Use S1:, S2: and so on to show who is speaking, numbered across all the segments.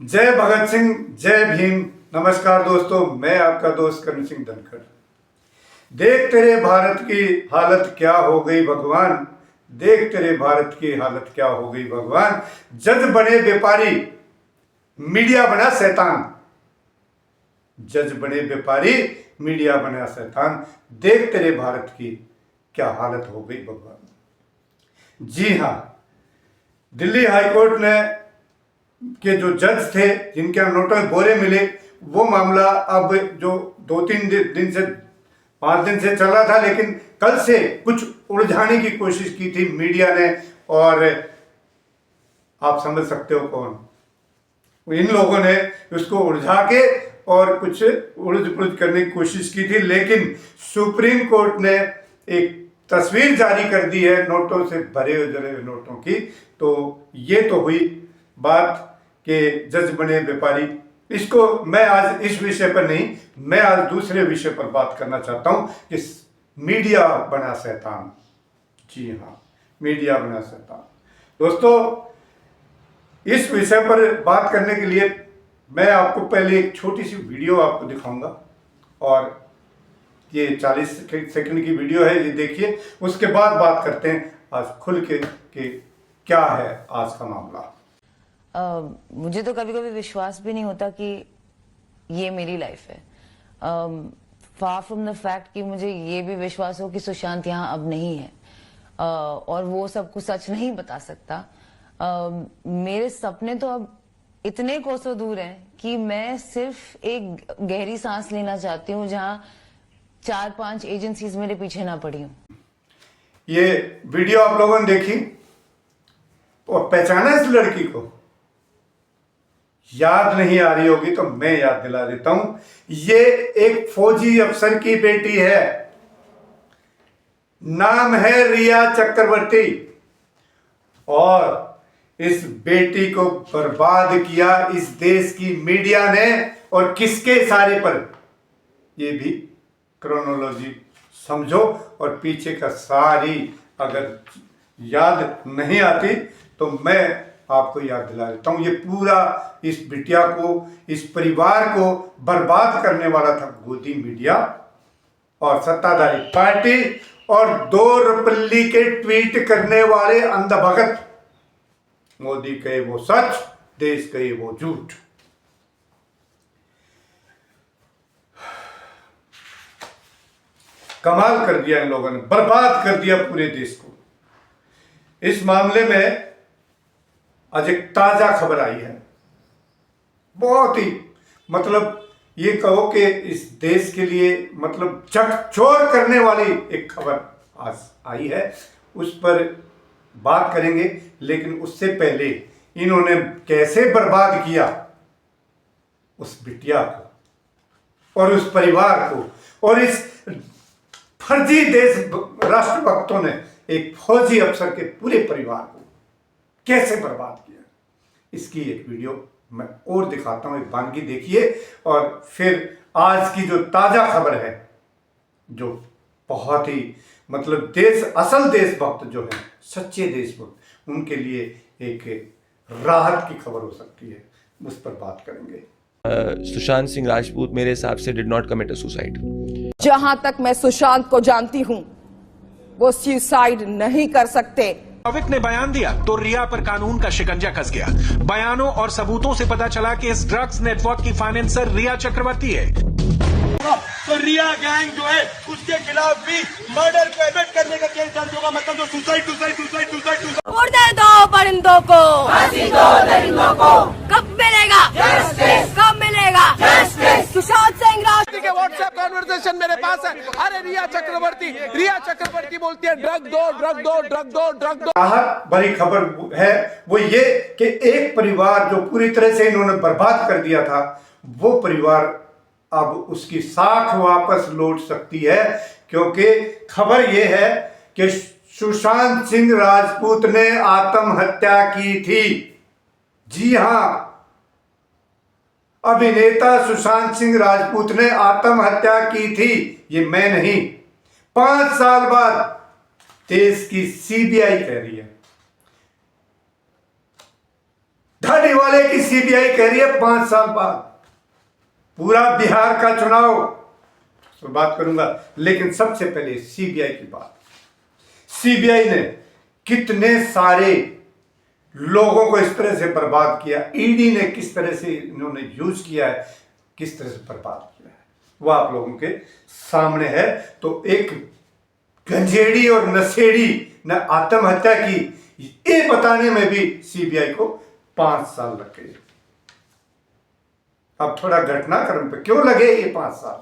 S1: जय भगत सिंह, जय भीम। नमस्कार दोस्तों, मैं आपका दोस्त करण सिंह धनखड़। देख तेरे भारत की हालत क्या हो गई भगवान, देख तेरे भारत की हालत क्या हो गई भगवान। जज बने व्यापारी, मीडिया बना शैतान। जज बने व्यापारी, मीडिया बना शैतान। देख तेरे भारत की क्या हालत हो गई भगवान। जी हाँ, दिल्ली हाईकोर्ट ने के जो जज थे जिनके नोटों में बोरे मिले, वो मामला अब जो 2-3 दिन से 5 दिन से चल रहा था, लेकिन कल से कुछ उलझाने की कोशिश की थी मीडिया ने। और आप समझ सकते हो कौन, इन लोगों ने उसको उलझा के और कुछ उलझ पुलझ करने की कोशिश की थी। लेकिन सुप्रीम कोर्ट ने एक तस्वीर जारी कर दी है नोटों से भरे हुए नोटों की। तो ये तो हुई बात कि जज बने व्यापारी। इसको मैं आज इस विषय पर नहीं, मैं आज दूसरे विषय पर बात करना चाहता हूं कि मीडिया बना शैतान। जी हाँ, मीडिया बना शैतान। दोस्तों, इस विषय पर बात करने के लिए मैं आपको पहले एक छोटी सी वीडियो आपको दिखाऊंगा, और ये 40 सेकंड की वीडियो है, ये देखिए। उसके बाद बात करते हैं आज खुल के कि क्या है आज का मामला।
S2: मुझे तो कभी कभी विश्वास भी नहीं होता कि ये मेरी लाइफ है। फार फ्रॉम द फैक्ट कि मुझे ये भी विश्वास हो कि सुशांत यहाँ अब नहीं है, और वो सब कुछ सच नहीं बता सकता। मेरे सपने तो अब इतने कोसों दूर हैं कि मैं सिर्फ एक गहरी सांस लेना चाहती हूँ जहाँ 4-5 एजेंसीज मेरे पीछे ना पड़ी हूँ।
S1: ये वीडियो आप लोगों ने देखी और पहचाना इस लड़की को? याद नहीं आ रही होगी तो मैं याद दिला देता हूं। ये एक फौजी अफसर की बेटी है, नाम है रिया चक्रवर्ती। और इस बेटी को बर्बाद किया इस देश की मीडिया ने। और किसके इशारे पर, ये भी क्रोनोलॉजी समझो और पीछे का सारी अगर याद नहीं आती तो मैं आपको याद दिला देता हूं। ये पूरा इस बिटिया को, इस परिवार को बर्बाद करने वाला था गोदी मीडिया और सत्ताधारी पार्टी और 2 रुपल्ली के ट्वीट करने वाले अंधभगत। मोदी कहे वो सच, देश कहे वो झूठ। कमाल कर दिया इन लोगों ने, बर्बाद कर दिया पूरे देश को। इस मामले में आज एक ताजा खबर आई है, बहुत ही मतलब ये कहो कि इस देश के लिए मतलब झकझोर करने वाली एक खबर आज आई है। उस पर बात करेंगे, लेकिन उससे पहले इन्होंने कैसे बर्बाद किया उस बिटिया को और उस परिवार को, और इस फर्जी देश राष्ट्रभक्तों ने एक फौजी अफसर के पूरे परिवार को कैसे बर्बाद किया, इसकी एक वीडियो मैं और दिखाता हूं। एक वानगी देखिए और फिर आज की जो ताजा खबर है, जो बहुत ही मतलब असल देशभक्त जो है, सच्चे देशभक्त, उनके लिए एक राहत की खबर हो सकती है, उस पर बात करेंगे।
S3: सुशांत सिंह राजपूत मेरे हिसाब से did not commit a suicide.
S4: जहां तक मैं सुशांत को जानती हूं, वो सुसाइड नहीं कर सकते।
S5: अविक ने बयान दिया तो रिया पर कानून का शिकंजा कस गया। बयानों और सबूतों से पता चला कि इस ड्रग्स नेटवर्क की फाइनेंसर रिया चक्रवर्ती है।
S6: तो रिया गैंग जो है उसके खिलाफ भी मर्डर को एबेट करने का केस दर्ज होगा। मतलब जो सुसाइड
S4: उड़ने दो परिंदों को, फांसी दो दरिंदों को। कब मिलेगा जस्टिस, कब मिलेगा जस्टिस? सुशांत सिंह राजपूत
S6: के व्हाट्सएप कन्वर्सेशन मेरे पास है। अरे रिया चक्रवर्ती बोलती है ड्रग दो।
S1: राहत भरी खबर है वो ये कि एक परिवार जो पूरी तरह से इन्होंने बर्बाद कर दिया था, वो परिवार अब उसकी साख वापस लौट सकती है। क्योंकि खबर यह है कि सुशांत सिंह राजपूत ने आत्महत्या की थी। जी हां, अभिनेता सुशांत सिंह राजपूत ने आत्महत्या की थी, ये मैं नहीं। 5 साल बाद देश की सीबीआई कह रही है, धड़ धाड़ी वाले की सीबीआई कह रही है 5 साल बाद पूरा बिहार का चुनाव, तो बात करूंगा, लेकिन सबसे पहले सीबीआई की बात। सीबीआई ने कितने सारे लोगों को इस तरह से बर्बाद किया, ईडी ने किस तरह से इन्होंने यूज किया है, किस तरह से बर्बाद किया है, वो आप लोगों के सामने है। तो एक गंजेड़ी और नशेड़ी ने आत्महत्या की, ये बताने में भी सीबीआई को 5 साल लग गए। अब थोड़ा घटनाक्रम पर क्यों लगे ये 5 साल,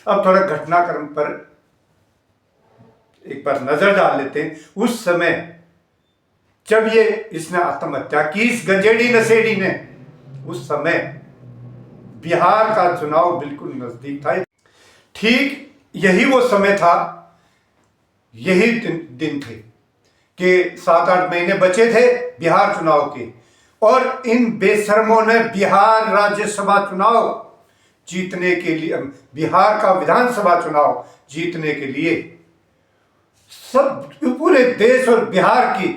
S1: अब थोड़ा घटनाक्रम पर एक बार नजर डाल लेते हैं। उस समय जब ये इसने आत्महत्या की, इस गंजेड़ी नशेड़ी ने, उस समय बिहार का चुनाव बिल्कुल नजदीक था। ठीक यही वो समय था, यही दिन थे कि 7-8 महीने बचे थे बिहार चुनाव के, और इन बेशर्मों ने बिहार राज्यसभा चुनाव जीतने के लिए, बिहार का विधानसभा चुनाव जीतने के लिए सब पूरे देश और बिहार की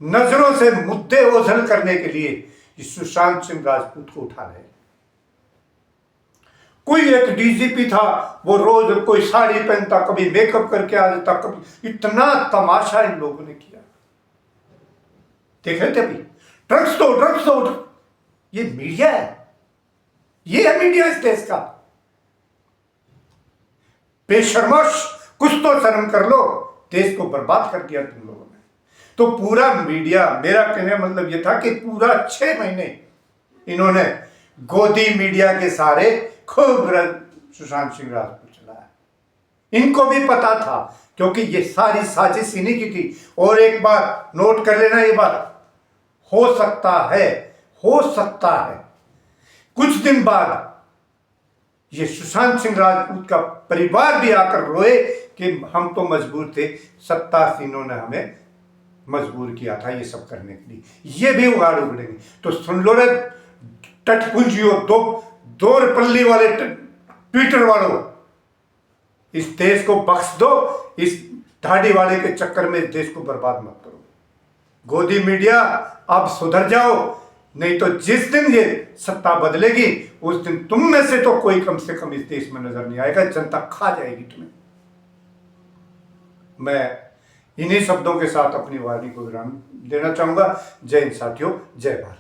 S1: नजरों से मुद्दे ओझल करने के लिए इस सुशांत सिंह राजपूत को उठा रहे। कोई एक डीजीपी था, वो रोज कोई साड़ी पहनता, कभी मेकअप करके आ जाता, कभी, इतना तमाशा इन लोगों ने किया। देख रहे थे अभी, ड्रग्स दो, ये मीडिया है, ये है मीडिया इस देश का। बेशर्मोश, कुछ तो शर्म कर लो, देश को बर्बाद कर दिया तुम लोगों ने। तो पूरा मीडिया, मेरा कहने का मतलब यह था कि पूरा 6 महीने इन्होंने गोदी मीडिया के सारे खूब सुशांत सिंह राजपूत चलाया। इनको भी पता था, क्योंकि ये सारी साजिश इन्हीं की थी। और एक बार नोट कर लेना ये बात, हो सकता है कुछ दिन बाद ये सुशांत सिंह राजपूत का परिवार भी आकर रोए कि हम तो मजबूर थे, सत्ता सीनों ने हमें मजबूर किया था ये सब करने के लिए। ये भी उगाड़ उगड़ेंगे। तो सुन लो रे टटपुंजियों, दो रुपल्ली वाले ट्विटर वालों, इस देश को बख्श दो, इस धाड़ी वाले के चक्कर में इस देश को बर्बाद मत करो। गोदी मीडिया अब सुधर जाओ, नहीं तो जिस दिन ये सत्ता बदलेगी उस दिन तुम में से तो कोई कम से कम इस देश में नजर नहीं आएगा, जनता खा जाएगी तुम्हें। मैं इन्हीं शब्दों के साथ अपनी वाणी को विराम देना चाहूंगा। जय हिंद साथियों, जय भारत।